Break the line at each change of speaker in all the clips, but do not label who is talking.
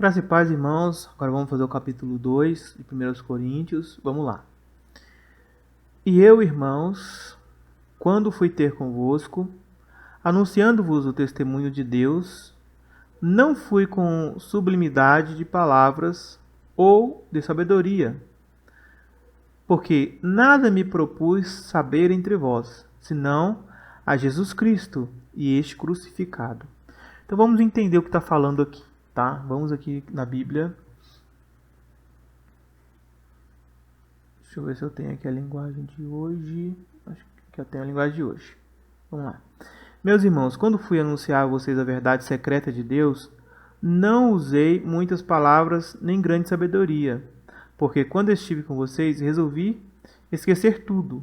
Graça e paz, irmãos. Agora vamos fazer o capítulo 2 de 1 Coríntios. Vamos lá. E eu, irmãos, quando fui ter convosco, anunciando-vos o testemunho de Deus, não fui com sublimidade de palavras ou de sabedoria, porque nada me propus saber entre vós, senão a Jesus Cristo e este crucificado. Então vamos entender o que está falando aqui, tá? Vamos aqui na Bíblia. Deixa eu ver se eu tenho aqui a linguagem de hoje. Acho que eu tenho a linguagem de hoje. Vamos lá. Meus irmãos, quando fui anunciar a vocês a verdade secreta de Deus, não usei muitas palavras nem grande sabedoria, porque quando estive com vocês, resolvi esquecer tudo,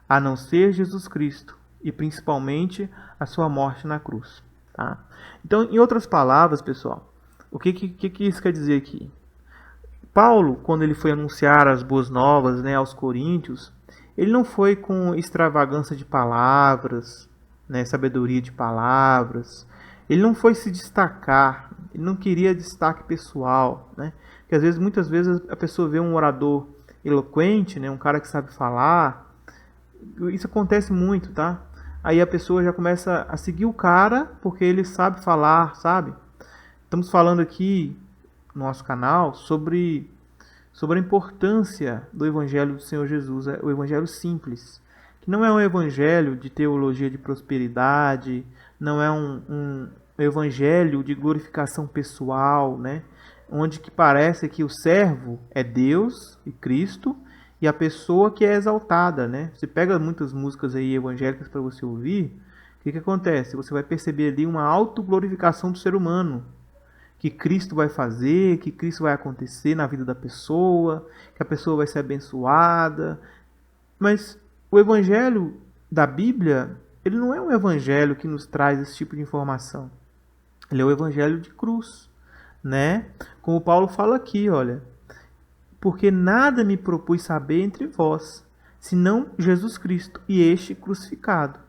a não ser Jesus Cristo, e principalmente a sua morte na cruz. Tá? Então, em outras palavras, pessoal, o que isso quer dizer aqui? Paulo, quando ele foi anunciar as boas novas, né, aos coríntios, ele não foi com extravagância de palavras, né, sabedoria de palavras. Ele não foi se destacar, ele não queria destaque pessoal, né? Porque às vezes, muitas vezes a pessoa vê um orador eloquente, né, um cara que sabe falar. Isso acontece muito, tá? Aí a pessoa já começa a seguir o cara porque ele sabe falar, sabe? Estamos falando aqui no nosso canal sobre a importância do Evangelho do Senhor Jesus, o Evangelho simples, que não é um Evangelho de teologia de prosperidade, não é um Evangelho de glorificação pessoal, né? Onde que parece que o servo é Deus e Cristo e a pessoa que é exaltada, né? Você pega muitas músicas aí evangélicas para você ouvir, o que acontece? Você vai perceber ali uma autoglorificação do ser humano, que Cristo vai fazer, que Cristo vai acontecer na vida da pessoa, que a pessoa vai ser abençoada. Mas o evangelho da Bíblia, ele não é um evangelho que nos traz esse tipo de informação. Ele é o evangelho de cruz, né? Como Paulo fala aqui, olha, porque nada me propus saber entre vós, senão Jesus Cristo e este crucificado.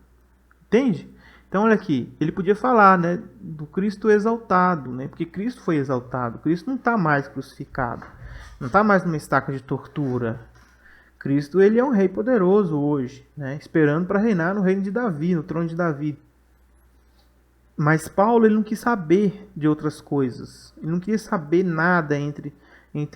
Entende? Então, olha aqui, ele podia falar, né, do Cristo exaltado, né, porque Cristo foi exaltado. Cristo não está mais crucificado, não está mais numa estaca de tortura. Cristo, ele é um rei poderoso hoje, né, esperando para reinar no reino de Davi, no trono de Davi. Mas Paulo, ele não quis saber de outras coisas, ele não queria saber nada entre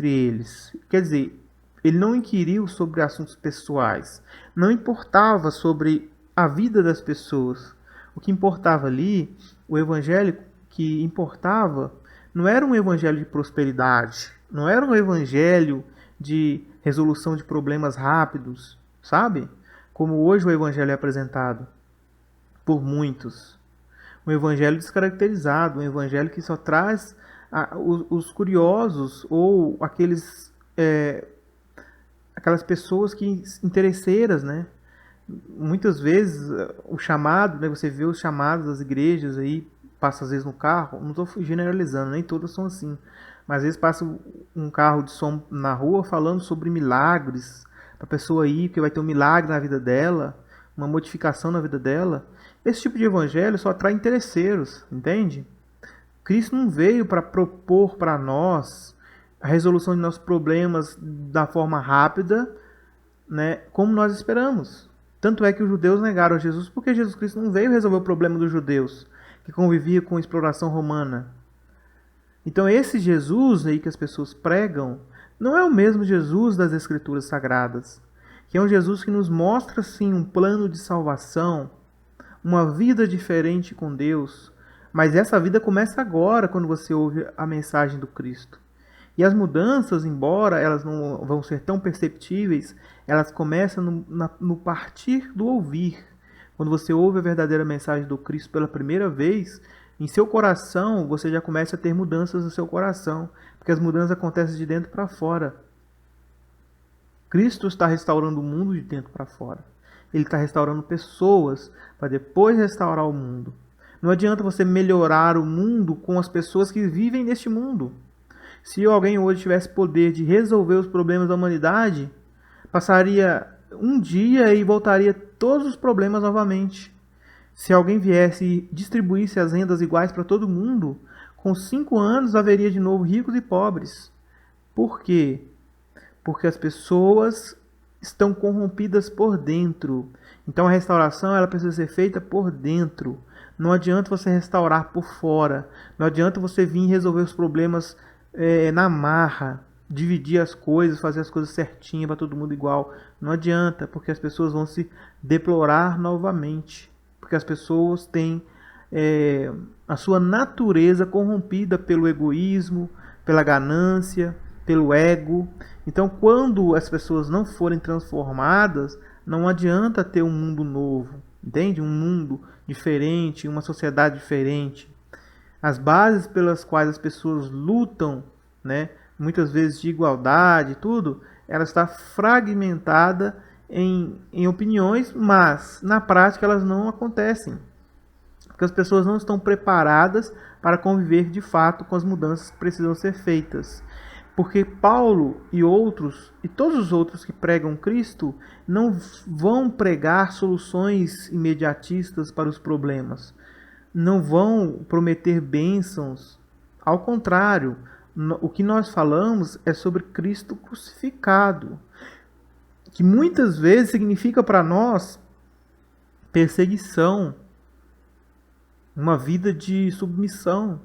eles. Quer dizer, ele não inquiriu sobre assuntos pessoais, não importava sobre a vida das pessoas. O que importava ali, o evangelho que importava, não era um evangelho de prosperidade, não era um evangelho de resolução de problemas rápidos, sabe? Como hoje o evangelho é apresentado por muitos. Um evangelho descaracterizado, um evangelho que só traz os curiosos ou aquelas pessoas que interesseiras, né? Muitas vezes o chamado, né, você vê os chamados das igrejas aí, passa às vezes no carro, não estou generalizando, nem todas são assim, mas às vezes passa um carro de som na rua falando sobre milagres, para a pessoa ir, porque vai ter um milagre na vida dela, uma modificação na vida dela. Esse tipo de evangelho só atrai interesseiros, entende? Cristo não veio para propor para nós a resolução de nossos problemas da forma rápida, né, como nós esperamos. Tanto é que os judeus negaram Jesus porque Jesus Cristo não veio resolver o problema dos judeus, que convivia com a exploração romana. Então esse Jesus aí que as pessoas pregam não é o mesmo Jesus das Escrituras Sagradas, que é um Jesus que nos mostra sim um plano de salvação, uma vida diferente com Deus, mas essa vida começa agora quando você ouve a mensagem do Cristo. E as mudanças, embora elas não vão ser tão perceptíveis, elas começam no partir do ouvir. Quando você ouve a verdadeira mensagem do Cristo pela primeira vez, em seu coração você já começa a ter mudanças no seu coração, porque as mudanças acontecem de dentro para fora. Cristo está restaurando o mundo de dentro para fora. Ele está restaurando pessoas para depois restaurar o mundo. Não adianta você melhorar o mundo com as pessoas que vivem neste mundo. Se alguém hoje tivesse poder de resolver os problemas da humanidade, passaria um dia e voltaria todos os problemas novamente. Se alguém viesse e distribuísse as rendas iguais para todo mundo, Com 5 anos haveria de novo ricos e pobres. Por quê? Porque as pessoas estão corrompidas por dentro. Então a restauração ela precisa ser feita por dentro. Não adianta você restaurar por fora. Não adianta você vir resolver os problemas na marra, dividir as coisas, fazer as coisas certinhas para todo mundo igual. Não adianta, porque as pessoas vão se deplorar novamente. Porque as pessoas têm a sua natureza corrompida pelo egoísmo, pela ganância, pelo ego. Então, quando as pessoas não forem transformadas, não adianta ter um mundo novo, entende? Um mundo diferente, uma sociedade diferente. As bases pelas quais as pessoas lutam, né, muitas vezes de igualdade, tudo, ela está fragmentada em opiniões, mas na prática elas não acontecem. Porque as pessoas não estão preparadas para conviver de fato com as mudanças que precisam ser feitas. Porque Paulo e outros, e todos os outros que pregam Cristo, não vão pregar soluções imediatistas para os problemas. Não vão prometer bênçãos. Ao contrário, o que nós falamos é sobre Cristo crucificado. Que muitas vezes significa para nós perseguição, uma vida de submissão,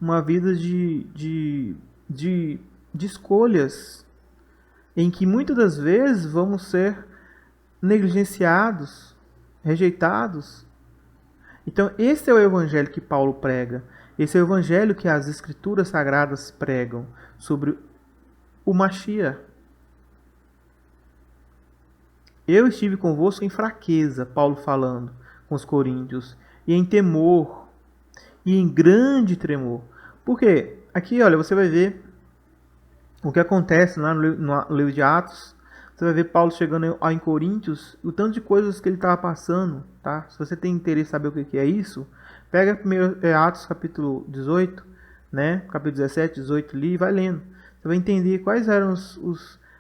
uma vida de escolhas, em que muitas das vezes vamos ser negligenciados, rejeitados. Então esse é o evangelho que Paulo prega, esse é o evangelho que as escrituras sagradas pregam sobre o Mashiach. Eu estive convosco em fraqueza, Paulo falando com os coríntios, e em temor, e em grande tremor. Por quê? Aqui, olha, você vai ver o que acontece lá no livro de Atos. Você vai ver Paulo chegando em Coríntios, o tanto de coisas que ele estava passando, tá? Se você tem interesse em saber o que é isso, pega primeiro Atos capítulo 18, né? Capítulo 17, 18 ali, e vai lendo. Você vai entender quais eram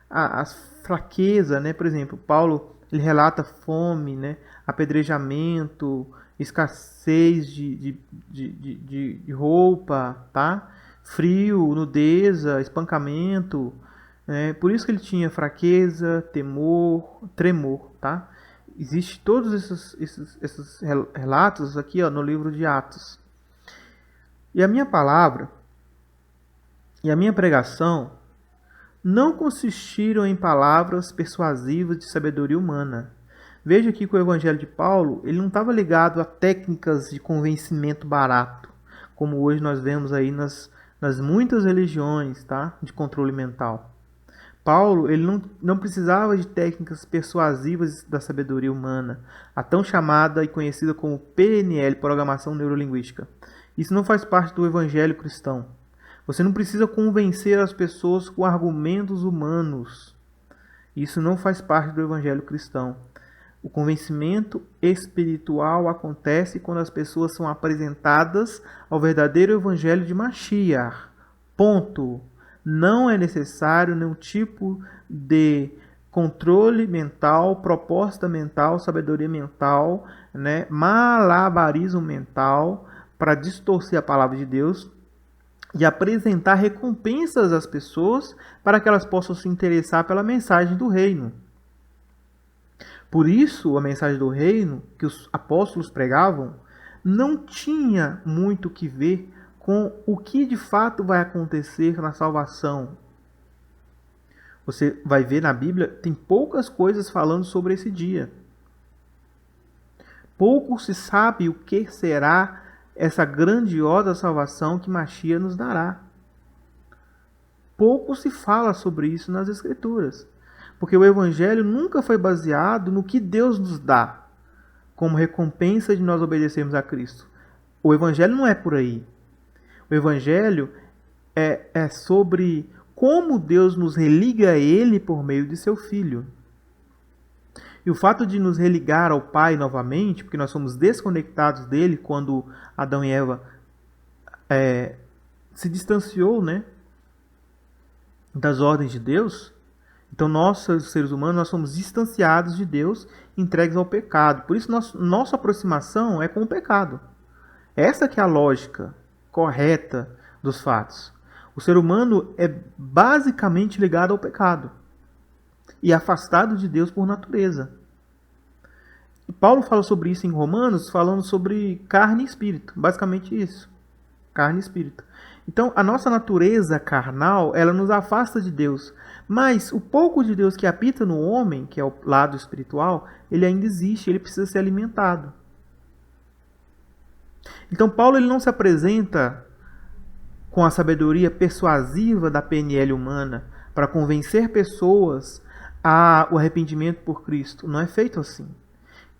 as fraquezas, né? Por exemplo, Paulo ele relata fome, né? Apedrejamento, escassez de roupa, tá? Frio, nudeza, espancamento. Por isso que ele tinha fraqueza, temor, tremor, tá? Existe todos esses relatos aqui, ó, no livro de Atos. E a minha palavra e a minha pregação não consistiram em palavras persuasivas de sabedoria humana. Veja aqui que o evangelho de Paulo ele não estava ligado a técnicas de convencimento barato, como hoje nós vemos aí nas muitas religiões, tá? De controle mental. Paulo ele não precisava de técnicas persuasivas da sabedoria humana, a tão chamada e conhecida como PNL, Programação Neurolinguística. Isso não faz parte do evangelho cristão. Você não precisa convencer as pessoas com argumentos humanos. Isso não faz parte do evangelho cristão. O convencimento espiritual acontece quando as pessoas são apresentadas ao verdadeiro evangelho de Mashiach. Ponto. Não é necessário nenhum tipo de controle mental, proposta mental, sabedoria mental, né, malabarismo mental para distorcer a palavra de Deus e apresentar recompensas às pessoas para que elas possam se interessar pela mensagem do reino. Por isso, a mensagem do reino que os apóstolos pregavam não tinha muito que ver com o que de fato vai acontecer na salvação. Você vai ver na Bíblia, tem poucas coisas falando sobre esse dia. Pouco se sabe o que será essa grandiosa salvação que Mashiach nos dará. Pouco se fala sobre isso nas Escrituras. Porque o Evangelho nunca foi baseado no que Deus nos dá como recompensa de nós obedecermos a Cristo. O Evangelho não é por aí. O Evangelho é sobre como Deus nos religa a Ele por meio de seu Filho. E o fato de nos religar ao Pai novamente, porque nós somos desconectados dele quando Adão e Eva se distanciou, né, das ordens de Deus. Então nós, seres humanos, nós somos distanciados de Deus, entregues ao pecado. Por isso nossa aproximação é com o pecado. Essa que é a lógica correta dos fatos. O ser humano é basicamente ligado ao pecado e afastado de Deus por natureza. E Paulo fala sobre isso em Romanos, falando sobre carne e espírito. Basicamente isso. Carne e espírito. Então, a nossa natureza carnal, ela nos afasta de Deus. Mas o pouco de Deus que habita no homem, que é o lado espiritual, ele ainda existe, ele precisa ser alimentado. Então, Paulo ele não se apresenta com a sabedoria persuasiva da PNL humana para convencer pessoas ao arrependimento por Cristo. Não é feito assim.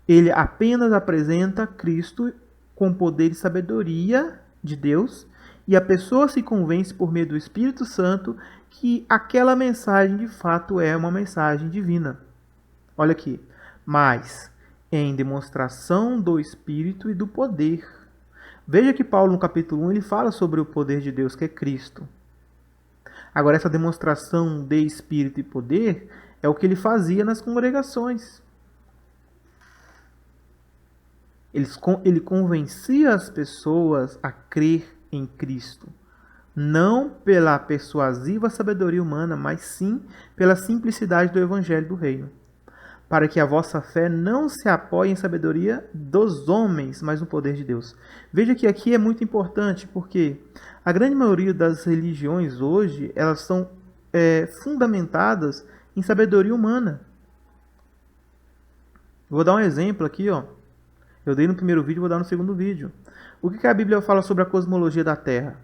Ele apenas apresenta Cristo com poder e sabedoria de Deus, e a pessoa se convence por meio do Espírito Santo que aquela mensagem de fato é uma mensagem divina. Olha aqui. Mas em demonstração do Espírito e do poder. Veja que Paulo no capítulo 1 ele fala sobre o poder de Deus, que é Cristo. Agora essa demonstração de Espírito e poder é o que ele fazia nas congregações. Ele convencia as pessoas a crer em Cristo. Não pela persuasiva sabedoria humana, mas sim pela simplicidade do Evangelho do Reino. Para que a vossa fé não se apoie em sabedoria dos homens, mas no poder de Deus. Veja que aqui é muito importante, porque a grande maioria das religiões hoje, elas são fundamentadas em sabedoria humana. Vou dar um exemplo aqui, ó. Eu dei no primeiro vídeo, vou dar no segundo vídeo. O que a Bíblia fala sobre a cosmologia da Terra?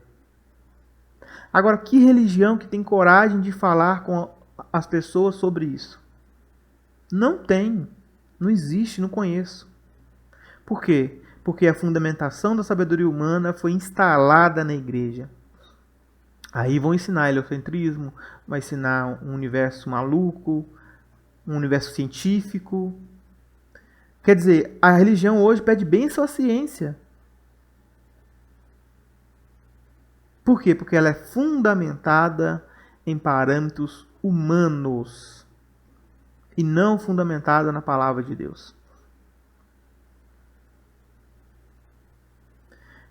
Agora, que religião que tem coragem de falar com as pessoas sobre isso? Não tem. Não existe, não conheço. Por quê? Porque a fundamentação da sabedoria humana foi instalada na igreja. Aí vão ensinar heliocentrismo, vai ensinar um universo maluco, um universo científico. Quer dizer, a religião hoje pede bênção à ciência. Por quê? Porque ela é fundamentada em parâmetros humanos e não fundamentada na palavra de Deus.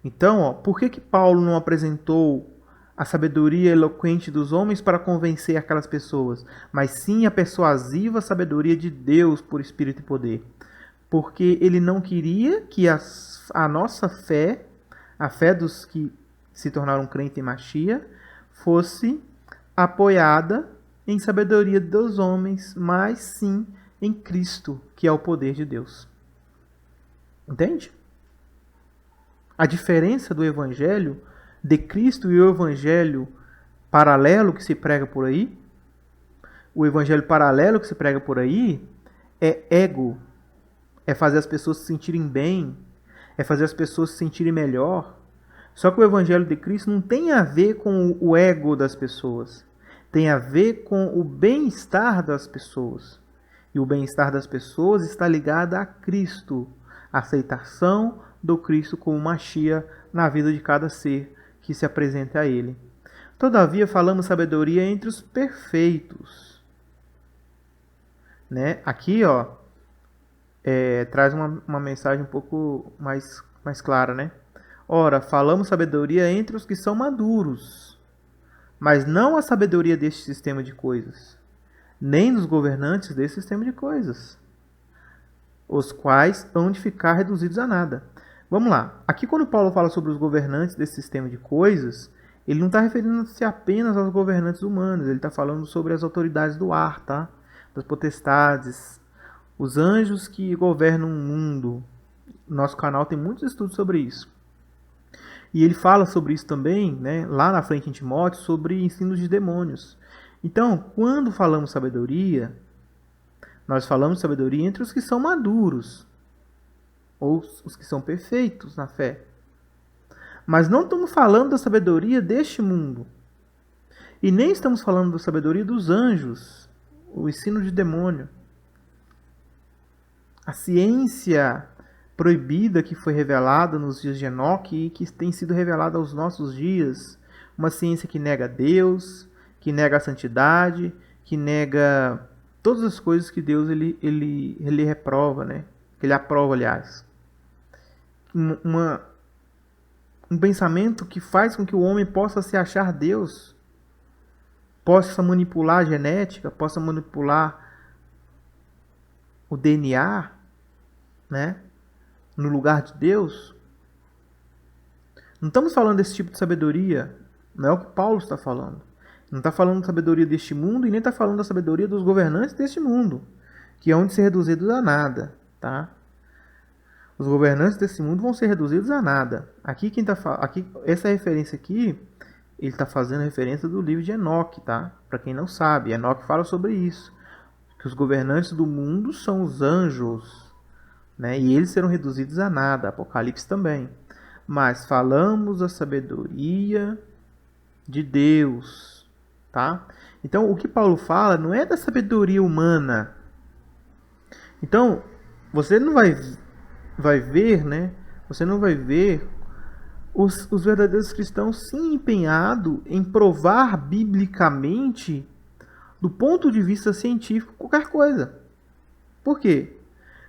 Então, ó, por que Paulo não apresentou a sabedoria eloquente dos homens para convencer aquelas pessoas, mas sim a persuasiva sabedoria de Deus por espírito e poder? Porque ele não queria que a nossa fé, a fé dos que se tornaram crentes em Machia, fosse apoiada em sabedoria dos homens, mas sim em Cristo, que é o poder de Deus. Entende? A diferença do evangelho de Cristo e o evangelho paralelo que se prega por aí, o evangelho paralelo que se prega por aí é ego. É fazer as pessoas se sentirem bem, é fazer as pessoas se sentirem melhor. Só que o Evangelho de Cristo não tem a ver com o ego das pessoas. Tem a ver com o bem-estar das pessoas. E o bem-estar das pessoas está ligado a Cristo. A aceitação do Cristo como Machia na vida de cada ser que se apresenta a Ele. Todavia, falamos sabedoria entre os perfeitos. Né? Aqui, ó, traz uma mensagem um pouco mais clara, né? Ora, falamos sabedoria entre os que são maduros, mas não a sabedoria deste sistema de coisas, nem dos governantes desse sistema de coisas, os quais hão de ficar reduzidos a nada. Vamos lá. Aqui quando Paulo fala sobre os governantes desse sistema de coisas, ele não está referindo-se apenas aos governantes humanos, ele está falando sobre as autoridades do ar, tá? Das potestades, os anjos que governam o mundo. Nosso canal tem muitos estudos sobre isso. E ele fala sobre isso também, né, lá na frente em Timóteo, sobre ensinos de demônios. Então, quando falamos sabedoria, nós falamos sabedoria entre os que são maduros, ou os que são perfeitos na fé. Mas não estamos falando da sabedoria deste mundo. E nem estamos falando da sabedoria dos anjos, o ensino de demônio. A ciência proibida que foi revelada nos dias de Enoque e que tem sido revelada aos nossos dias. Uma ciência que nega Deus, que nega a santidade, que nega todas as coisas que Deus ele reprova, né? Que ele aprova, aliás. Um um pensamento que faz com que o homem possa se achar Deus, possa manipular a genética, possa manipular o DNA, né, no lugar de Deus. Não estamos falando desse tipo de sabedoria, não é o que Paulo está falando. Não está falando da sabedoria deste mundo e nem está falando da sabedoria dos governantes deste mundo, que hão de ser reduzidos a nada, tá? Os governantes desse mundo vão ser reduzidos a nada. Aqui essa referência aqui, ele está fazendo referência do livro de Enoque, tá? Para quem não sabe, Enoque fala sobre isso, que os governantes do mundo são os anjos, né? E eles serão reduzidos a nada. Apocalipse também. Mas falamos da sabedoria de Deus, tá? Então, o que Paulo fala não é da sabedoria humana. Então, você não vai ver, né? Você não vai ver os verdadeiros cristãos se empenhados em provar biblicamente, do ponto de vista científico, qualquer coisa. Por quê?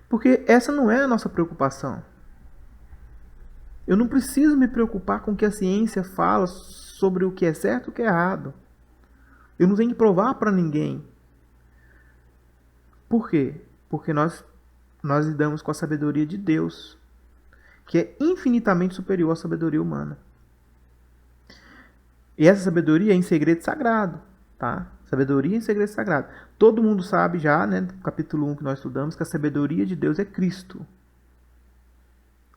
Porque essa não é a nossa preocupação. Eu não preciso me preocupar com o que a ciência fala sobre o que é certo e o que é errado. Eu não tenho que provar para ninguém. Por quê? Porque nós lidamos com a sabedoria de Deus, que é infinitamente superior à sabedoria humana. E essa sabedoria é em segredo sagrado, tá? Sabedoria em segredo sagrado. Todo mundo sabe já, né, no capítulo 1 que nós estudamos, que a sabedoria de Deus é Cristo.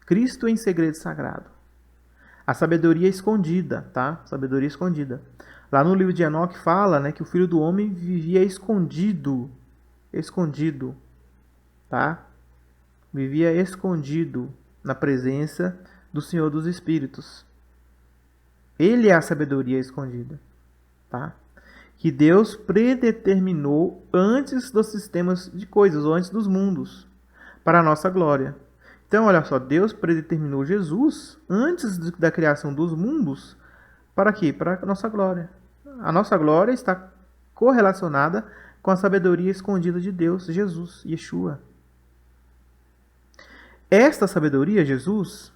Cristo em segredo sagrado. A sabedoria escondida, tá? Sabedoria escondida. Lá no livro de Enoque fala, né, que o Filho do Homem vivia escondido, tá? Vivia escondido na presença do Senhor dos Espíritos. Ele é a sabedoria escondida, tá? Que Deus predeterminou antes dos sistemas de coisas, ou antes dos mundos, para a nossa glória. Então, olha só, Deus predeterminou Jesus antes da criação dos mundos, para quê? Para a nossa glória. A nossa glória está correlacionada com a sabedoria escondida de Deus, Jesus, Yeshua. Esta sabedoria, Jesus,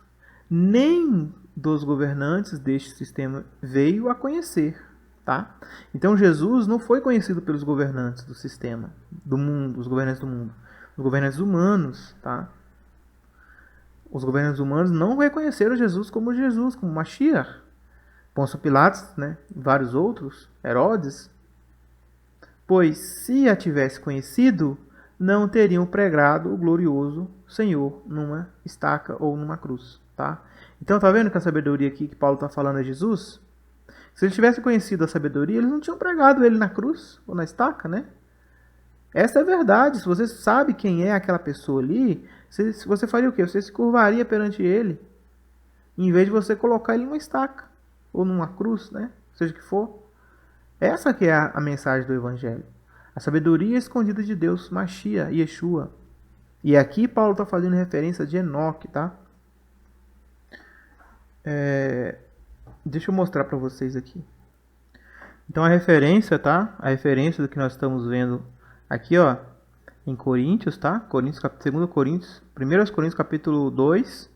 nem dos governantes deste sistema veio a conhecer, tá? Então Jesus não foi conhecido pelos governantes do sistema, do mundo, os governantes do mundo, os governantes humanos, tá? Os governantes humanos não reconheceram Jesus, como Mashiach. Pôncio Pilatos, né? Vários outros, Herodes. Pois se a tivesse conhecido, não teriam pregado o glorioso Senhor numa estaca ou numa cruz, tá? Então, tá vendo que a sabedoria aqui que Paulo está falando é Jesus? Se eles tivessem conhecido a sabedoria, eles não tinham pregado ele na cruz ou na estaca, né? Essa é a verdade. Se você sabe quem é aquela pessoa ali, você faria o quê? Você se curvaria perante ele, em vez de você colocar ele numa estaca ou numa cruz, né? Seja o que for. Essa que é a mensagem do Evangelho. A sabedoria escondida de Deus, Mashiach, Yeshua. E aqui Paulo está fazendo referência de Enoque, tá? Deixa eu mostrar para vocês aqui. Então a referência, tá? A referência do que nós estamos vendo aqui, ó, em Coríntios, tá? 2 Coríntios, 1 Coríntios capítulo 2.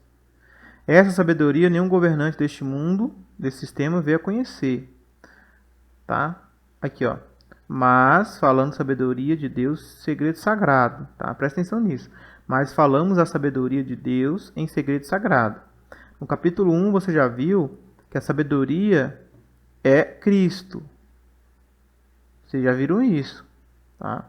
Essa sabedoria nenhum governante deste mundo, desse sistema, veio a conhecer, tá? Aqui, ó. Mas, falando sabedoria de Deus, segredo sagrado, tá? Presta atenção nisso. Mas falamos a sabedoria de Deus em segredo sagrado. No capítulo 1, você já viu que a sabedoria é Cristo. Vocês já viram isso, tá?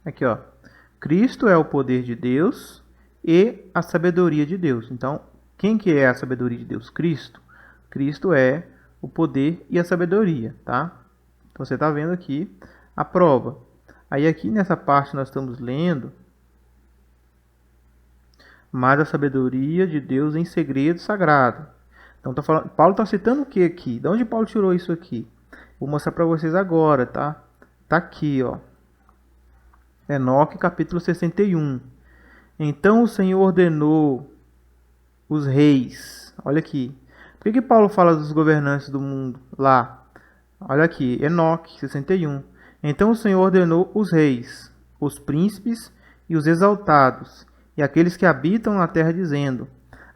Aqui, ó. Cristo é o poder de Deus e a sabedoria de Deus. Então, quem que é a sabedoria de Deus? Cristo. Cristo é o poder e a sabedoria, tá? Então, você está vendo aqui a prova. Aí aqui nessa parte nós estamos lendo, mas a sabedoria de Deus em segredo sagrado. Então, Paulo está citando o que aqui? De onde Paulo tirou isso aqui? Vou mostrar para vocês agora, tá? Tá aqui, ó. Enoque, capítulo 61. Então o Senhor ordenou os reis. Olha aqui. Por que Paulo fala dos governantes do mundo lá? Olha aqui, Enoque, 61. Então o Senhor ordenou os reis, os príncipes e os exaltados, e aqueles que habitam na terra, dizendo: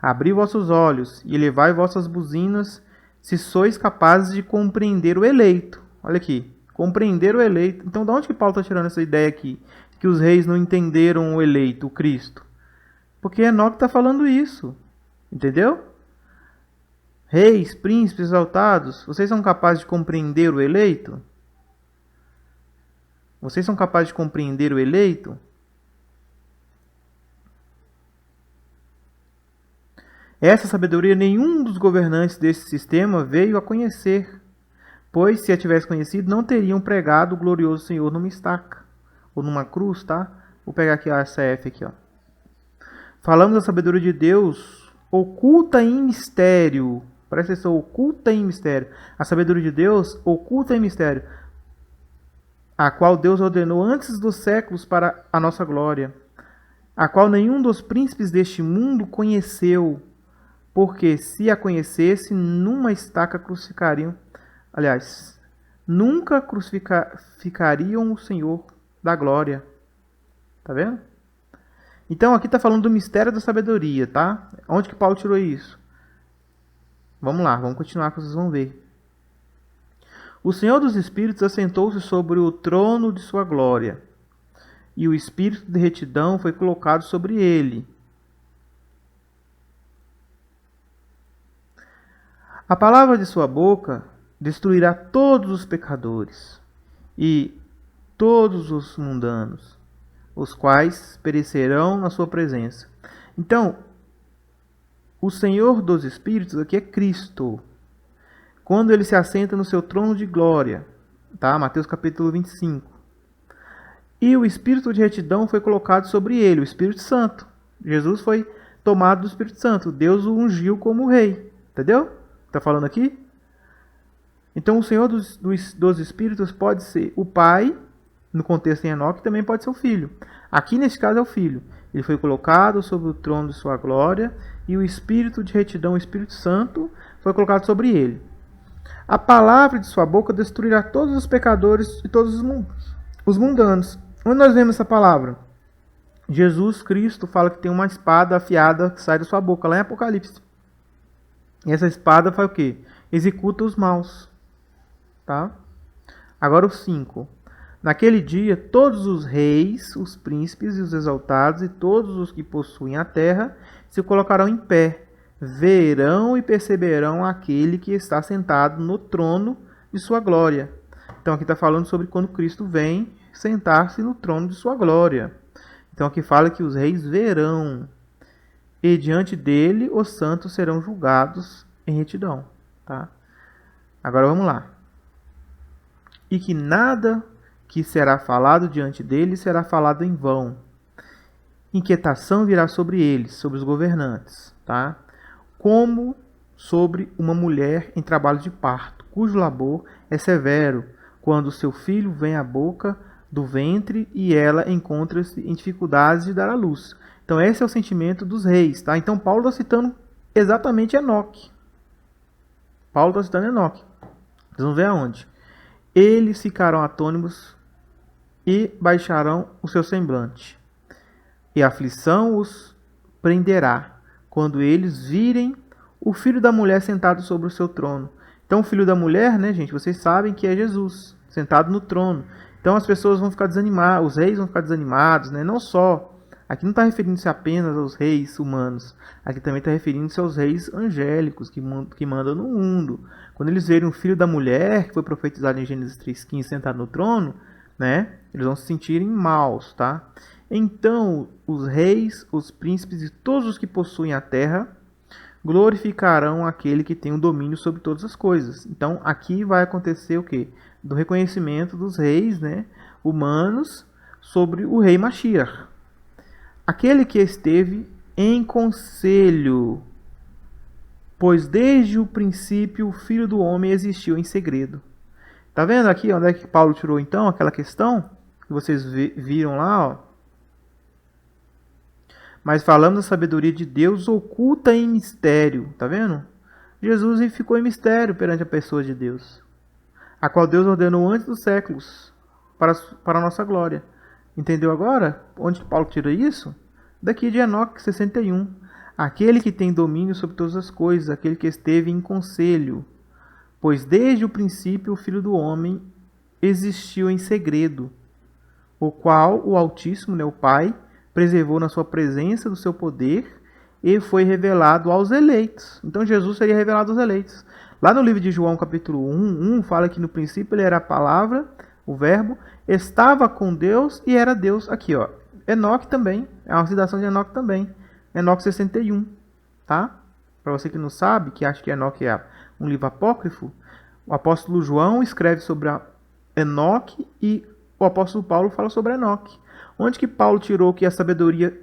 Abri vossos olhos e elevai vossas buzinas, se sois capazes de compreender o eleito. Olha aqui, compreender o eleito. Então, de onde que Paulo está tirando essa ideia aqui? Que os reis não entenderam o eleito, o Cristo. Porque Enoque está falando isso. Entendeu? Reis, príncipes, exaltados, vocês são capazes de compreender o eleito? Vocês são capazes de compreender o eleito? Essa sabedoria nenhum dos governantes desse sistema veio a conhecer, pois se a tivesse conhecido, não teriam pregado o glorioso Senhor numa estaca, ou numa cruz, tá? Vou pegar aqui a ACF aqui, ó. Falamos da sabedoria de Deus oculta em mistério. Presta atenção, oculta em mistério. A sabedoria de Deus oculta em mistério, a qual Deus ordenou antes dos séculos para a nossa glória, a qual nenhum dos príncipes deste mundo conheceu, porque se a conhecesse, numa estaca crucificariam. Aliás, nunca crucificariam o Senhor da glória. Tá vendo? Então aqui está falando do mistério da sabedoria, tá? Onde que Paulo tirou isso? Vamos lá, vamos continuar que vocês vão ver. O Senhor dos Espíritos assentou-se sobre o trono de sua glória, e o Espírito de retidão foi colocado sobre ele. A palavra de sua boca destruirá todos os pecadores e todos os mundanos, os quais perecerão na sua presença. Então, o Senhor dos Espíritos aqui é Cristo, quando ele se assenta no seu trono de glória, tá? Mateus capítulo 25. E o Espírito de retidão foi colocado sobre ele, o Espírito Santo. Jesus foi tomado do Espírito Santo, Deus o ungiu como rei, entendeu? Está falando aqui? Então o Senhor dos Espíritos pode ser o Pai, no contexto em Enoque, também pode ser o Filho. Aqui nesse caso é o Filho. Ele foi colocado sobre o trono de sua glória, e o Espírito de retidão, o Espírito Santo, foi colocado sobre ele. A palavra de sua boca destruirá todos os pecadores e todos os mundanos. Onde nós vemos essa palavra? Jesus Cristo fala que tem uma espada afiada que sai da sua boca, lá em Apocalipse. E essa espada faz o quê? Executa os maus. Tá? Agora o 5. Naquele dia, todos os reis, os príncipes e os exaltados e todos os que possuem a terra se colocarão em pé, verão e perceberão aquele que está sentado no trono de sua glória. Então aqui está falando sobre quando Cristo vem sentar-se no trono de sua glória. Então aqui fala que os reis verão, e diante dele os santos serão julgados em retidão. Tá? Agora vamos lá. E que nada que será falado diante dele será falado em vão. Inquietação virá sobre eles, sobre os governantes, tá? Como sobre uma mulher em trabalho de parto, cujo labor é severo, quando seu filho vem à boca do ventre e ela encontra-se em dificuldades de dar à luz. Então esse é o sentimento dos reis, tá? Então Paulo está citando exatamente Enoque. Paulo está citando Enoque. Vocês vão ver aonde. Eles ficarão atônitos e baixarão o seu semblante, e a aflição os prenderá, quando eles virem o filho da mulher sentado sobre o seu trono. Então o filho da mulher, né, gente, vocês sabem que é Jesus, sentado no trono. Então as pessoas vão ficar desanimadas, os reis vão ficar desanimados, né? Não só, aqui não está referindo-se apenas aos reis humanos, aqui também está referindo-se aos reis angélicos que mandam no mundo. Quando eles verem o filho da mulher, que foi profetizado em Gênesis 3,15, sentado no trono, né, eles vão se sentirem maus, tá? Então, os reis, os príncipes e todos os que possuem a terra glorificarão aquele que tem o domínio sobre todas as coisas. Então, aqui vai acontecer o quê? Do reconhecimento dos reis, né, humanos sobre o rei Mashiach. Aquele que esteve em conselho, pois desde o princípio o Filho do Homem existiu em segredo. Tá vendo aqui onde é que Paulo tirou então aquela questão que vocês viram lá, ó? Mas falando da sabedoria de Deus oculta em mistério, tá vendo? Jesus ficou em mistério perante a pessoa de Deus, a qual Deus ordenou antes dos séculos para a nossa glória. Entendeu agora? Onde Paulo tira isso? Daqui de Enoque 61. Aquele que tem domínio sobre todas as coisas, aquele que esteve em conselho. Pois desde o princípio o Filho do Homem existiu em segredo, o qual o Altíssimo, o Pai, preservou na sua presença do seu poder e foi revelado aos eleitos. Então Jesus seria revelado aos eleitos. Lá no livro de João, capítulo 1, fala que no princípio ele era a palavra, o verbo, estava com Deus e era Deus. Aqui, ó. Enoque também, é uma citação de Enoque também. Enoque 61, tá? Para você que não sabe, que acha que Enoque é um livro apócrifo, o apóstolo João escreve sobre Enoque e o apóstolo Paulo fala sobre Enoque. Onde que Paulo tirou que a sabedoria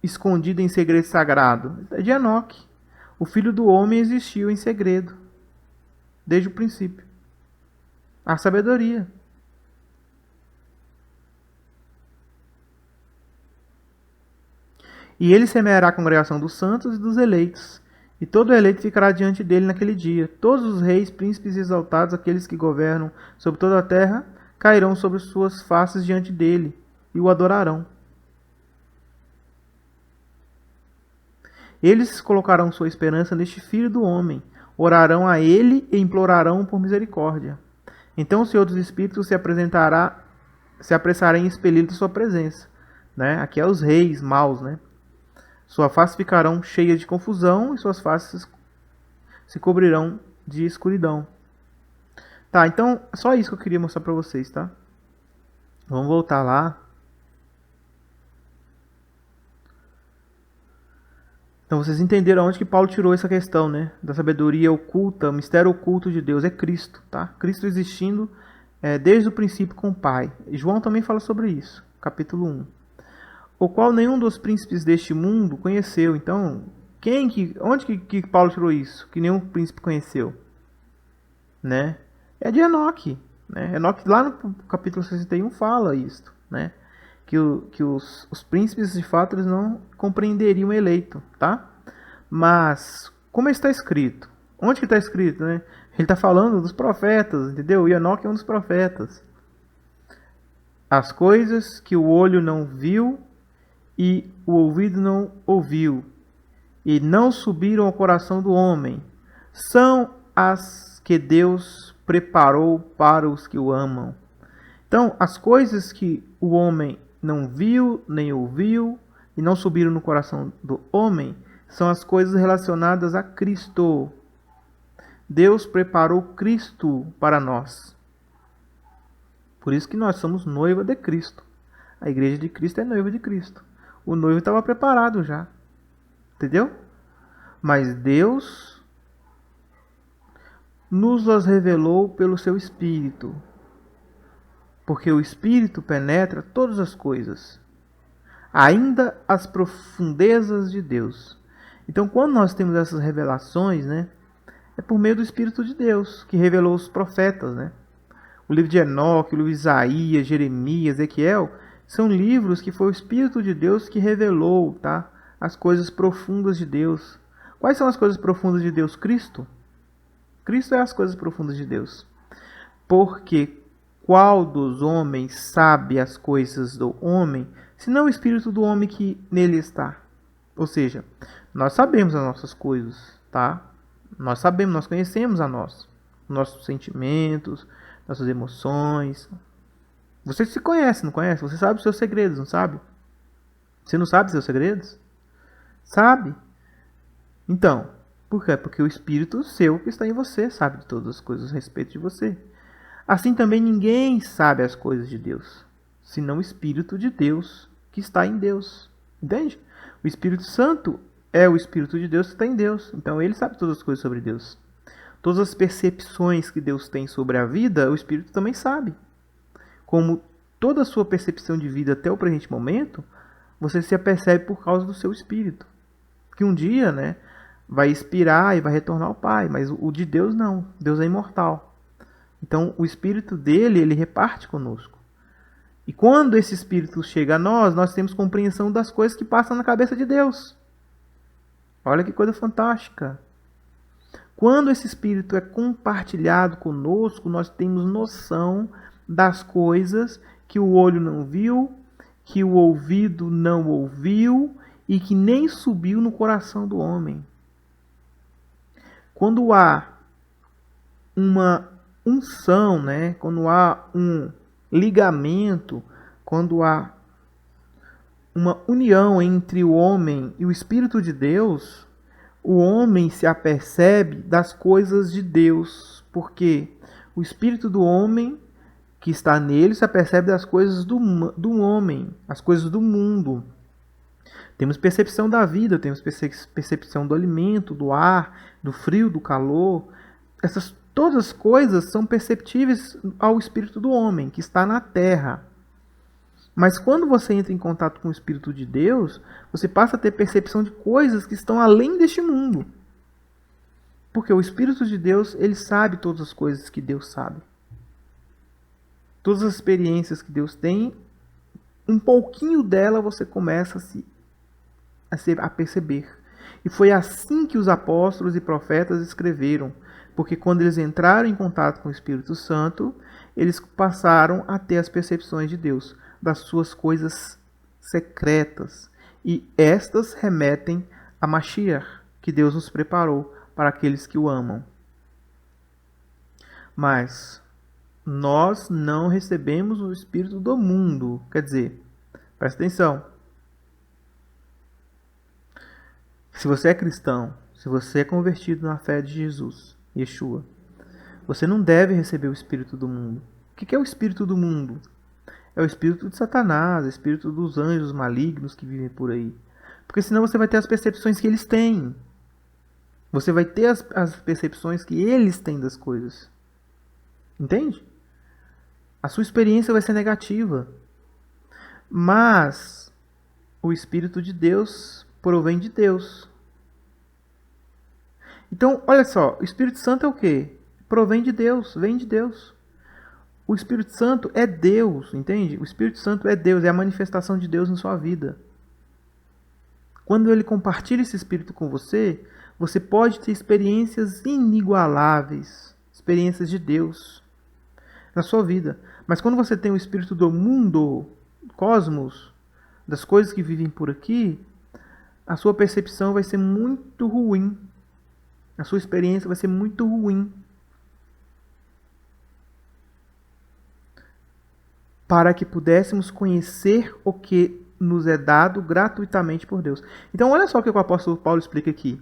escondida em segredo sagrado? É de Enoque. O Filho do Homem existiu em segredo, desde o princípio. A sabedoria. E ele semeará a congregação dos santos e dos eleitos. E todo eleito ficará diante dele naquele dia. Todos os reis, príncipes e exaltados, aqueles que governam sobre toda a terra, cairão sobre suas faces diante dele e o adorarão. Eles colocarão sua esperança neste Filho do Homem, orarão a ele e implorarão por misericórdia. Então o Senhor dos Espíritos se apressará em expelir de sua presença. Né? Aqui é os reis maus, né? Sua face ficarão cheia de confusão e suas faces se cobrirão de escuridão. Tá, então só isso que eu queria mostrar para vocês, tá? Vamos voltar lá. Então vocês entenderam onde que Paulo tirou essa questão, né? Da sabedoria oculta, o mistério oculto de Deus é Cristo, tá? Cristo existindo desde o princípio com o Pai. E João também fala sobre isso, capítulo 1. O qual nenhum dos príncipes deste mundo conheceu. Então, onde que Paulo tirou isso? Que nenhum príncipe conheceu, né? É de Enoque, né? Enoque lá no capítulo 61 fala isso, né? Que os príncipes de fato eles não compreenderiam o eleito, tá? Mas como está escrito? Onde que está escrito, né? Ele está falando dos profetas, entendeu? E Enoque é um dos profetas. As coisas que o olho não viu e o ouvido não ouviu, e não subiram ao coração do homem, são as que Deus preparou para os que o amam. Então, as coisas que o homem não viu, nem ouviu, e não subiram no coração do homem, são as coisas relacionadas a Cristo. Deus preparou Cristo para nós. Por isso que nós somos noiva de Cristo. A igreja de Cristo é noiva de Cristo. O noivo estava preparado já. Entendeu? Mas Deus nos as revelou pelo seu Espírito. Porque o Espírito penetra todas as coisas, ainda as profundezas de Deus. Então, quando nós temos essas revelações, né, é por meio do Espírito de Deus, que revelou os profetas, né? O livro de Enoque, o livro de Isaías, Jeremias, Ezequiel, são livros que foi o Espírito de Deus que revelou, tá? As coisas profundas de Deus. Quais são as coisas profundas de Deus? Cristo. Cristo é as coisas profundas de Deus. Porque qual dos homens sabe as coisas do homem, senão o Espírito do homem que nele está? Ou seja, nós sabemos as nossas coisas, tá? Nós sabemos, nós conhecemos a nós. Nossos sentimentos, nossas emoções. Você se conhece, não conhece? Você sabe os seus segredos, não sabe? Você não sabe os seus segredos? Sabe? Então, por quê? Porque o Espírito seu que está em você sabe de todas as coisas a respeito de você. Assim também ninguém sabe as coisas de Deus, senão o Espírito de Deus que está em Deus. Entende? O Espírito Santo é o Espírito de Deus que está em Deus. Então ele sabe todas as coisas sobre Deus. Todas as percepções que Deus tem sobre a vida, o Espírito também sabe. Como toda a sua percepção de vida até o presente momento, você se apercebe por causa do seu espírito. Que um dia, né, vai expirar e vai retornar ao Pai. Mas o de Deus não. Deus é imortal. Então o espírito dele, ele reparte conosco. E quando esse espírito chega a nós, nós temos compreensão das coisas que passam na cabeça de Deus. Olha que coisa fantástica. Quando esse espírito é compartilhado conosco, nós temos noção das coisas que o olho não viu, que o ouvido não ouviu e que nem subiu no coração do homem. Quando há uma unção, né? Quando há um ligamento, quando há uma união entre o homem e o Espírito de Deus, o homem se apercebe das coisas de Deus, porque o Espírito do homem que está nele se apercebe das coisas do homem, as coisas do mundo. Temos percepção da vida, temos percepção do alimento, do ar, do frio, do calor. Todas as coisas são perceptíveis ao Espírito do homem, que está na terra. Mas quando você entra em contato com o Espírito de Deus, você passa a ter percepção de coisas que estão além deste mundo. Porque o Espírito de Deus, ele sabe todas as coisas que Deus sabe. Todas as experiências que Deus tem, um pouquinho dela você começa a perceber. E foi assim que os apóstolos e profetas escreveram. Porque quando eles entraram em contato com o Espírito Santo, eles passaram a ter as percepções de Deus, das suas coisas secretas. E estas remetem a Mashiach, que Deus nos preparou para aqueles que o amam. Mas nós não recebemos o Espírito do mundo. Quer dizer, presta atenção. Se você é cristão, se você é convertido na fé de Jesus, Yeshua, você não deve receber o Espírito do mundo. O que é o Espírito do mundo? É o Espírito de Satanás, o Espírito dos anjos malignos que vivem por aí. Porque senão você vai ter as percepções que eles têm. Você vai ter as percepções que eles têm das coisas. Entende? A sua experiência vai ser negativa. Mas o Espírito de Deus provém de Deus. Então, olha só, o Espírito Santo é o quê? Provém de Deus, vem de Deus. O Espírito Santo é Deus, entende? O Espírito Santo é Deus, é a manifestação de Deus na sua vida. Quando ele compartilha esse Espírito com você, você pode ter experiências inigualáveis, experiências de Deus na sua vida. Mas quando você tem o Espírito do mundo, cosmos, das coisas que vivem por aqui, a sua percepção vai ser muito ruim. A sua experiência vai ser muito ruim. Para que pudéssemos conhecer o que nos é dado gratuitamente por Deus. Então, olha só o que o apóstolo Paulo explica aqui.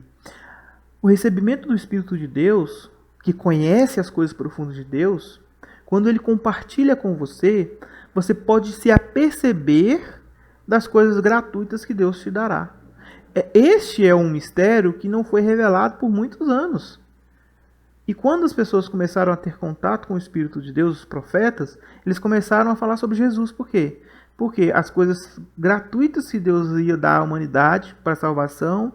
O recebimento do Espírito de Deus, que conhece as coisas profundas de Deus, quando ele compartilha com você, você pode se aperceber das coisas gratuitas que Deus te dará. Este é um mistério que não foi revelado por muitos anos. E quando as pessoas começaram a ter contato com o Espírito de Deus, os profetas, eles começaram a falar sobre Jesus. Por quê? Porque as coisas gratuitas que Deus ia dar à humanidade para a salvação,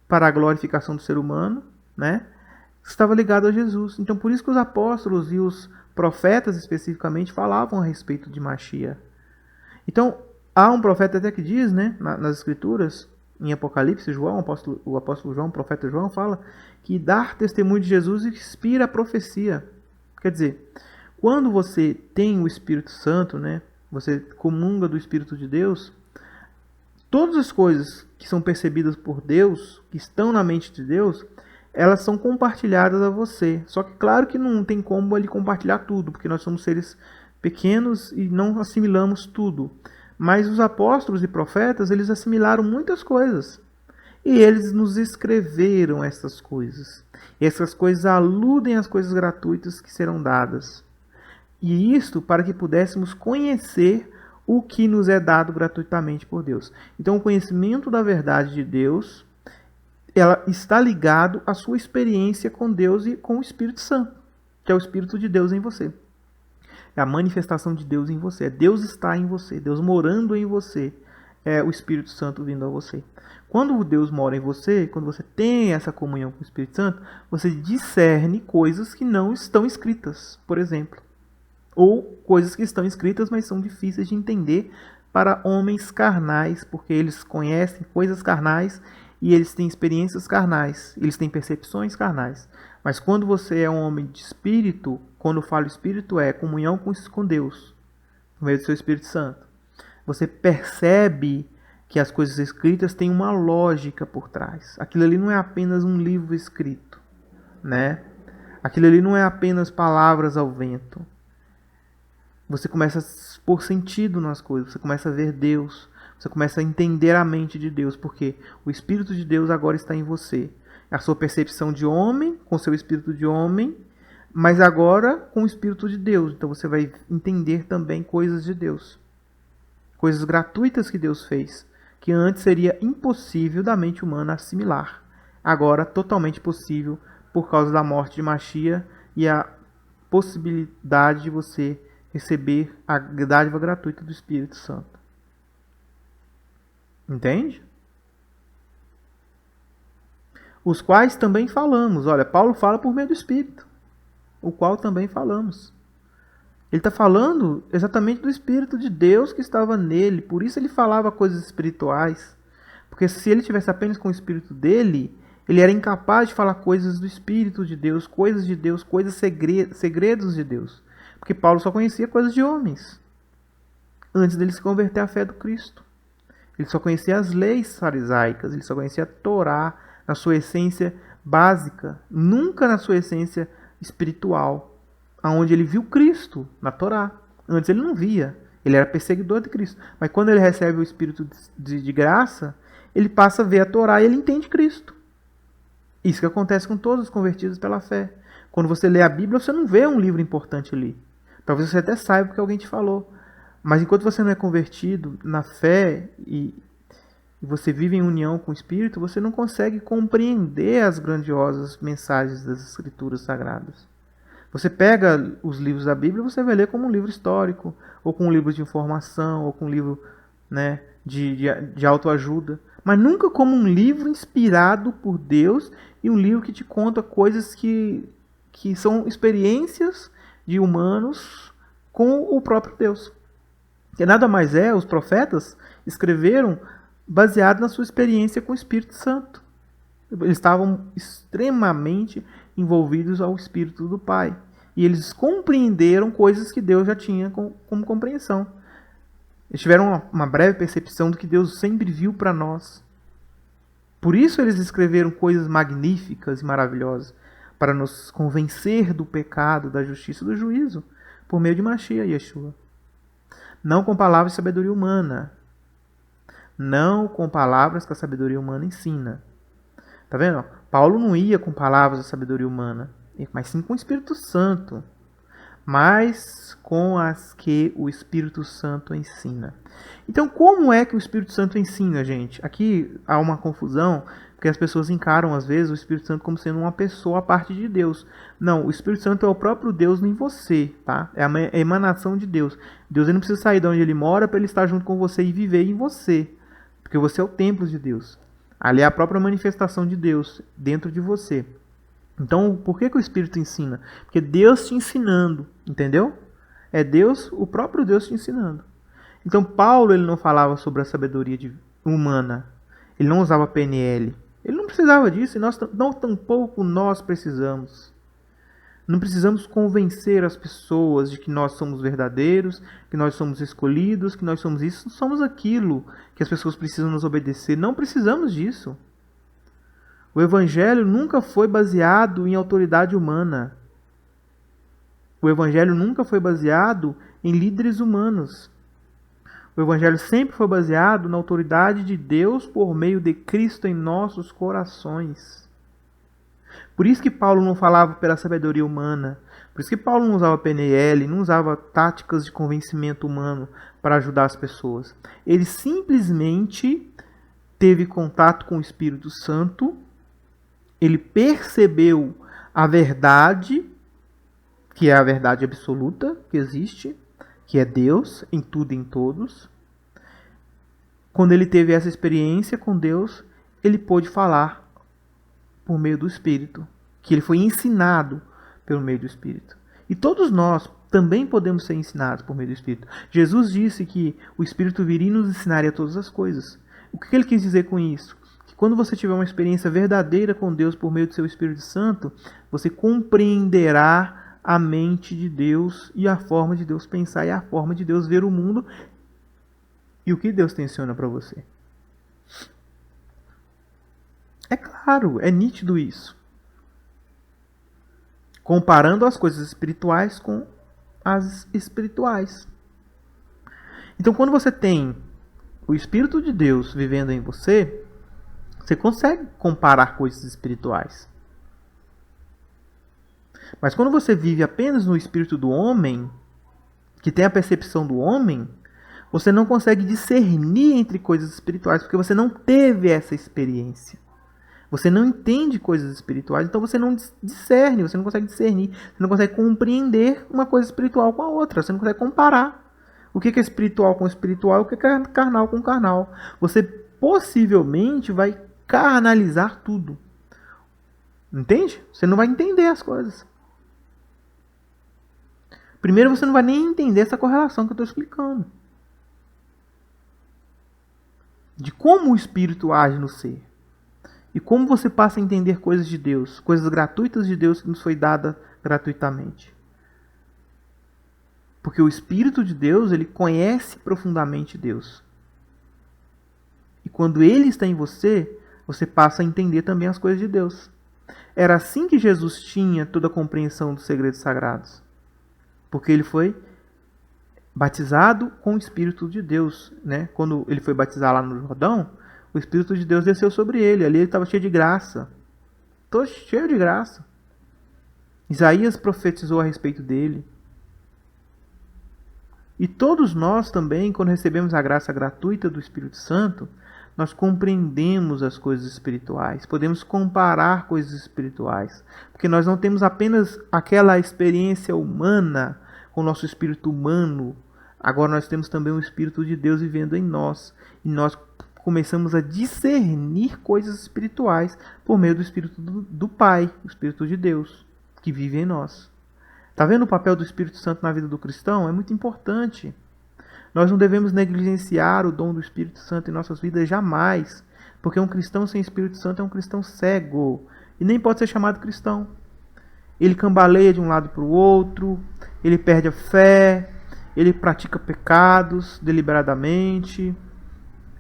para a glorificação do ser humano, né, estava ligado a Jesus. Então, por isso que os apóstolos e os profetas, especificamente, falavam a respeito de Mashiach. Então, há um profeta até que diz, né, nas Escrituras, em Apocalipse, João, o apóstolo João, o profeta João, fala que dar testemunho de Jesus inspira a profecia. Quer dizer, quando você tem o Espírito Santo, né, você comunga do Espírito de Deus, todas as coisas que são percebidas por Deus, que estão na mente de Deus, elas são compartilhadas a você. Só que claro que não tem como ele compartilhar tudo, porque nós somos seres pequenos e não assimilamos tudo. Mas os apóstolos e profetas, eles assimilaram muitas coisas. E eles nos escreveram essas coisas. E essas coisas aludem às coisas gratuitas que serão dadas. E isto para que pudéssemos conhecer o que nos é dado gratuitamente por Deus. Então, o conhecimento da verdade de Deus, ela está ligado à sua experiência com Deus e com o Espírito Santo, que é o Espírito de Deus em você. É a manifestação de Deus em você. Deus está em você. Deus morando em você. É o Espírito Santo vindo a você. Quando Deus mora em você, quando você tem essa comunhão com o Espírito Santo, você discerne coisas que não estão escritas, por exemplo. Ou coisas que estão escritas, mas são difíceis de entender para homens carnais, porque eles conhecem coisas carnais e eles têm experiências carnais. Eles têm percepções carnais. Mas quando você é um homem de espírito, quando eu falo espírito, é comunhão com Deus. por meio do seu Espírito Santo. Você percebe que as coisas escritas têm uma lógica por trás. Aquilo ali não é apenas um livro escrito, né? Aquilo ali não é apenas palavras ao vento. Você começa a pôr sentido nas coisas, você começa a ver Deus, você começa a entender a mente de Deus, porque o Espírito de Deus agora está em você. A sua percepção de homem, com o seu espírito de homem, mas agora com o Espírito de Deus. Então você vai entender também coisas de Deus. Coisas gratuitas que Deus fez, que antes seria impossível da mente humana assimilar. Agora totalmente possível por causa da morte de Machia e a possibilidade de você receber a dádiva gratuita do Espírito Santo. Entende? Os quais também falamos. Olha, Paulo fala por meio do Espírito, o qual também falamos. Ele está falando exatamente do Espírito de Deus que estava nele. Por isso ele falava coisas espirituais. Porque se ele tivesse apenas com o Espírito dele, ele era incapaz de falar coisas do Espírito de Deus, coisas segredos de Deus. Porque Paulo só conhecia coisas de homens, antes dele se converter à fé do Cristo. Ele só conhecia as leis farisaicas, ele só conhecia a Torá na sua essência básica, nunca na sua essência espiritual, aonde ele viu Cristo na Torá. Antes ele não via, ele era perseguidor de Cristo. Mas quando ele recebe o Espírito de graça, ele passa a ver a Torá e ele entende Cristo. Isso que acontece com todos os convertidos pela fé. Quando você lê a Bíblia, você não vê um livro importante ali. Talvez você até saiba porque alguém te falou. Mas enquanto você não é convertido na fé e você vive em união com o Espírito, você não consegue compreender as grandiosas mensagens das Escrituras Sagradas. Você pega os livros da Bíblia e você vai ler como um livro histórico, ou como um livro de informação, ou como um livro, né, de autoajuda. Mas nunca como um livro inspirado por Deus e um livro que te conta coisas que são experiências de humanos com o próprio Deus. Que nada mais é, os profetas escreveram baseado na sua experiência com o Espírito Santo. Eles estavam extremamente envolvidos ao Espírito do Pai. E eles compreenderam coisas que Deus já tinha como compreensão. Eles tiveram uma breve percepção do que Deus sempre viu para nós. Por isso eles escreveram coisas magníficas e maravilhosas, para nos convencer do pecado, da justiça e do juízo, por meio de Mashiach, Yeshua. Não com palavras de sabedoria humana. Não com palavras que a sabedoria humana ensina. Tá vendo? Paulo não ia com palavras da sabedoria humana, mas sim com o Espírito Santo. Mas com as que o Espírito Santo ensina. Então, como é que o Espírito Santo ensina, gente? Aqui há uma confusão, porque as pessoas encaram, às vezes, o Espírito Santo como sendo uma pessoa à parte de Deus. Não, o Espírito Santo é o próprio Deus em você, tá? É a emanação de Deus. Deus ele não precisa sair de onde ele mora para ele estar junto com você e viver em você. Porque você é o templo de Deus. Ali é a própria manifestação de Deus dentro de você. Então, por que o Espírito ensina? Porque Deus te ensinando, entendeu? É Deus, o próprio Deus te ensinando. Então, Paulo ele não falava sobre a sabedoria humana. Ele não usava PNL. Ele não precisava disso, e tampouco nós precisamos. Não precisamos convencer as pessoas de que nós somos verdadeiros, que nós somos escolhidos, que nós somos isso, somos aquilo que as pessoas precisam nos obedecer. Não precisamos disso. O Evangelho nunca foi baseado em autoridade humana. O Evangelho nunca foi baseado em líderes humanos. O Evangelho sempre foi baseado na autoridade de Deus por meio de Cristo em nossos corações. Por isso que Paulo não falava pela sabedoria humana. Por isso que Paulo não usava PNL, não usava táticas de convencimento humano para ajudar as pessoas. Ele simplesmente teve contato com o Espírito Santo. Ele percebeu a verdade, que é a verdade absoluta que existe, que é Deus em tudo e em todos. Quando ele teve essa experiência com Deus, ele pôde falar por meio do Espírito, que ele foi ensinado pelo meio do Espírito. E todos nós também podemos ser ensinados por meio do Espírito. Jesus disse que o Espírito viria e nos ensinaria todas as coisas. O que ele quis dizer com isso? Que quando você tiver uma experiência verdadeira com Deus por meio do seu Espírito Santo, você compreenderá a mente de Deus e a forma de Deus pensar e a forma de Deus ver o mundo e o que Deus tenciona para você. É claro, é nítido isso. Comparando as coisas espirituais com as espirituais. Então, quando você tem o Espírito de Deus vivendo em você, você consegue comparar coisas espirituais. Mas quando você vive apenas no espírito do homem, que tem a percepção do homem, você não consegue discernir entre coisas espirituais, porque você não teve essa experiência. Você não entende coisas espirituais, então você não discerne, você não consegue discernir, você não consegue compreender uma coisa espiritual com a outra, você não consegue comparar o que é espiritual com espiritual, o que é carnal com carnal. Você possivelmente vai carnalizar tudo. Entende? Você não vai entender as coisas. Primeiro, você não vai nem entender essa correlação que eu estou explicando. De como o Espírito age no ser. E como você passa a entender coisas de Deus, coisas gratuitas de Deus que nos foi dada gratuitamente. Porque o Espírito de Deus, ele conhece profundamente Deus. E quando ele está em você, você passa a entender também as coisas de Deus. Era assim que Jesus tinha toda a compreensão dos segredos sagrados. Porque ele foi batizado com o Espírito de Deus. Né? Quando ele foi batizar lá no Jordão, o Espírito de Deus desceu sobre ele. Ali ele estava cheio de graça. Todo cheio de graça. Isaías profetizou a respeito dele. E todos nós também, quando recebemos a graça gratuita do Espírito Santo, nós compreendemos as coisas espirituais. Podemos comparar coisas espirituais. Porque nós não temos apenas aquela experiência humana, com o nosso espírito humano. Agora nós temos também o Espírito de Deus vivendo em nós. E nós começamos a discernir coisas espirituais por meio do Espírito do Pai, o Espírito de Deus, que vive em nós. Está vendo o papel do Espírito Santo na vida do cristão? É muito importante. Nós não devemos negligenciar o dom do Espírito Santo em nossas vidas jamais. Porque um cristão sem Espírito Santo é um cristão cego. E nem pode ser chamado cristão. Ele cambaleia de um lado para o outro. Ele perde a fé. Ele pratica pecados deliberadamente.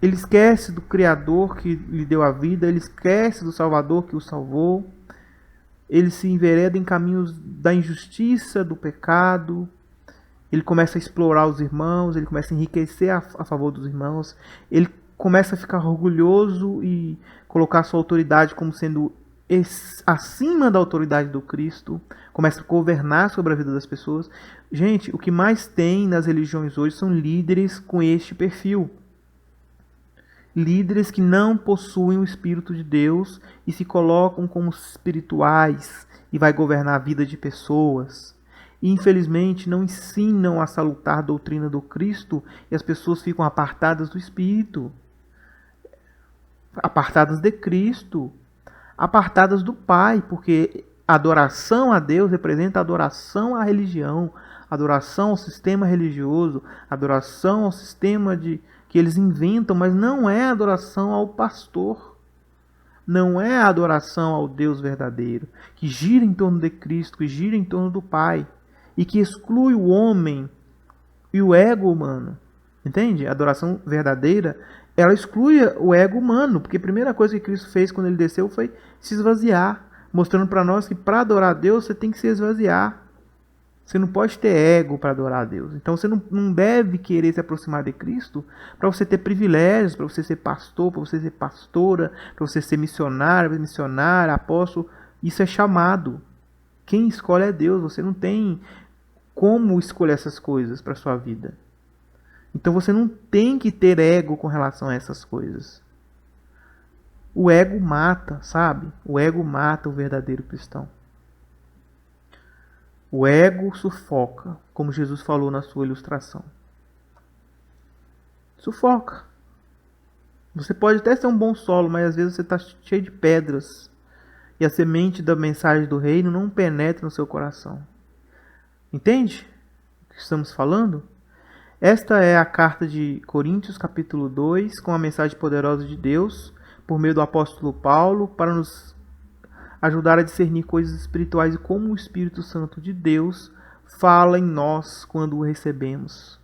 Ele esquece do Criador que lhe deu a vida. Ele esquece do Salvador que o salvou. Ele se envereda em caminhos da injustiça, do pecado. Ele começa a explorar os irmãos, ele começa a enriquecer a favor dos irmãos. Ele começa a ficar orgulhoso e colocar sua autoridade como sendo acima da autoridade do Cristo. Começa a governar sobre a vida das pessoas. Gente, o que mais tem nas religiões hoje são líderes com este perfil. Líderes que não possuem o Espírito de Deus e se colocam como espirituais e vai governar a vida de pessoas. E, infelizmente, não ensinam a salutar doutrina do Cristo e as pessoas ficam apartadas do Espírito. Apartadas de Cristo. Apartadas do Pai, porque adoração a Deus representa adoração à religião, adoração ao sistema religioso, adoração ao sistema que eles inventam, mas não é adoração ao pastor. Não é adoração ao Deus verdadeiro, que gira em torno de Cristo, que gira em torno do Pai. E que exclui o homem e o ego humano. Entende? A adoração verdadeira, ela exclui o ego humano. Porque a primeira coisa que Cristo fez quando ele desceu foi se esvaziar. Mostrando para nós que para adorar a Deus, você tem que se esvaziar. Você não pode ter ego para adorar a Deus. Então você não deve querer se aproximar de Cristo para você ter privilégios, para você ser pastor, para você ser pastora, para você ser missionário, apóstolo. Isso é chamado. Quem escolhe é Deus. Você não tem como escolher essas coisas para a sua vida. Então você não tem que ter ego com relação a essas coisas. O ego mata, sabe? O ego mata o verdadeiro cristão. O ego sufoca, como Jesus falou na sua ilustração. Sufoca. Você pode até ser um bom solo, mas às vezes você está cheio de pedras. E a semente da mensagem do reino não penetra no seu coração. Entende o que estamos falando? Esta é a carta de Coríntios, capítulo 2, com a mensagem poderosa de Deus, por meio do apóstolo Paulo, para nos ajudar a discernir coisas espirituais e como o Espírito Santo de Deus fala em nós quando o recebemos.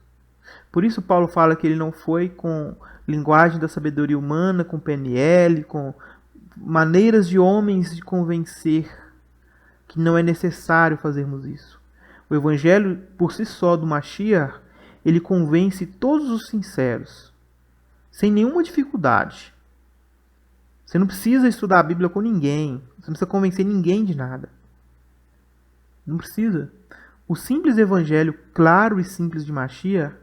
Por isso Paulo fala que ele não foi com linguagem da sabedoria humana, com PNL, com maneiras de homens de convencer, que não é necessário fazermos isso. O evangelho por si só do Mashiach, ele convence todos os sinceros, sem nenhuma dificuldade. Você não precisa estudar a Bíblia com ninguém. Você não precisa convencer ninguém de nada. Não precisa. O simples evangelho claro e simples de Mashiach,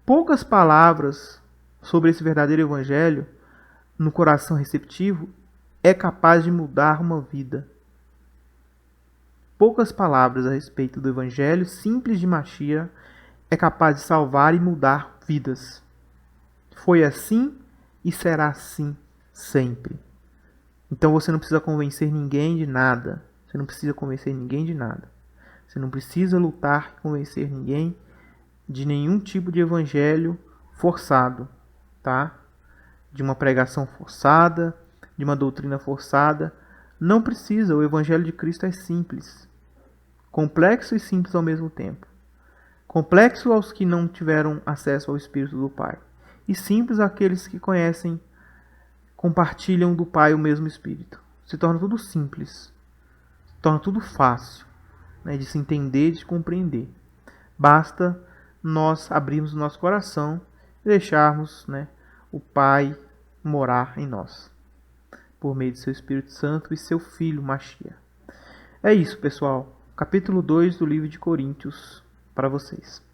poucas palavras sobre esse verdadeiro evangelho no coração receptivo é capaz de mudar uma vida. Poucas palavras a respeito do evangelho simples de Mashiach é capaz de salvar e mudar vidas. Foi assim e será assim sempre. Então você não precisa convencer ninguém de nada. Você não precisa convencer ninguém de nada. Você não precisa lutar e convencer ninguém de nenhum tipo de evangelho forçado, tá? De uma pregação forçada, de uma doutrina forçada. Não precisa, o evangelho de Cristo é simples. Complexo e simples ao mesmo tempo. Complexo aos que não tiveram acesso ao Espírito do Pai. E simples àqueles que conhecem, compartilham do Pai o mesmo Espírito. Se torna tudo simples. Se torna tudo fácil, né, de se entender e de compreender. Basta nós abrirmos o nosso coração e deixarmos, né, o Pai morar em nós, por meio de seu Espírito Santo e seu Filho Mashiach. É isso, pessoal. Capítulo 2 do livro de Coríntios para vocês.